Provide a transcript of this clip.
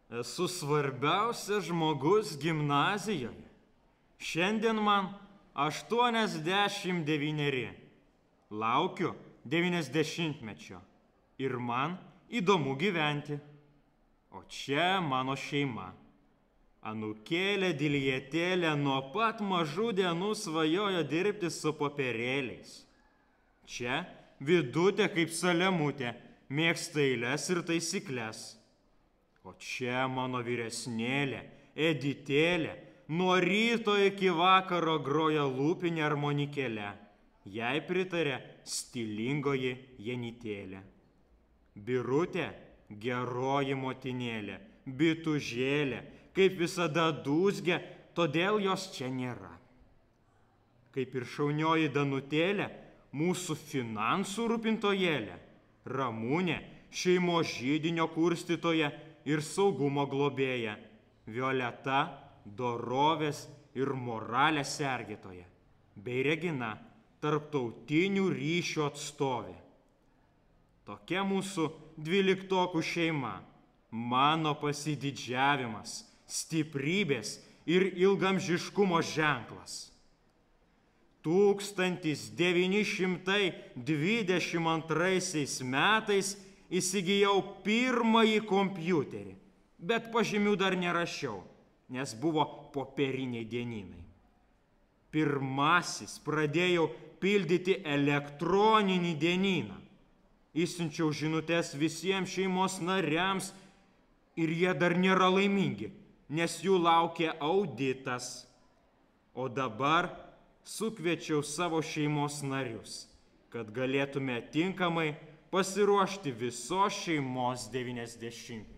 Esu svarbiausias žmogus gimnazijoje. Šiandien man 89. Laukiu 90-mečio ir man įdomu gyventi. O čia mano šeima. Anūkėlė Dilietėlė nuo pat mažų dienų svajojo dirbti su popierėliais. Čia Vidutė kaip Salemutė mėgsta eiles ir taisyklės. O čia mano vyresnėlė, Editėlė, nuo ryto iki vakaro groja lūpinę armonikėlę. Jai pritarė stilingoji Janytėlė. Birutė, geroji motinėlė, bitužėlė, kaip visada dūzgia, todėl jos čia nėra. Kaip ir šaunioji Danutėlė, mūsų finansų rūpintojėlė, Ramunė, šeimos židinio kurstytoja ir saugumo globėja, Violeta, dorovės ir moralės sergėtoja, bei Regina, tarptautinių ryšių atstovė. Tokia mūsų 12-okų šeima, mano pasididžiavimas, stiprybės ir ilgamžiškumo ženklas. 1922 metais įsigijau pirmąjį kompiuterį, bet pažymių dar nerašiau, nes buvo popieriniai dienynai. Pirmasis pradėjau pildyti elektroninį dienyną. Išsiunčiau žinutes visiems šeimos nariams ir jie dar nėra laimingi, nes jų laukia auditas. O dabar sukviečiau savo šeimos narius, kad galėtume tinkamai pasiruošti visos šeimos 90-metį.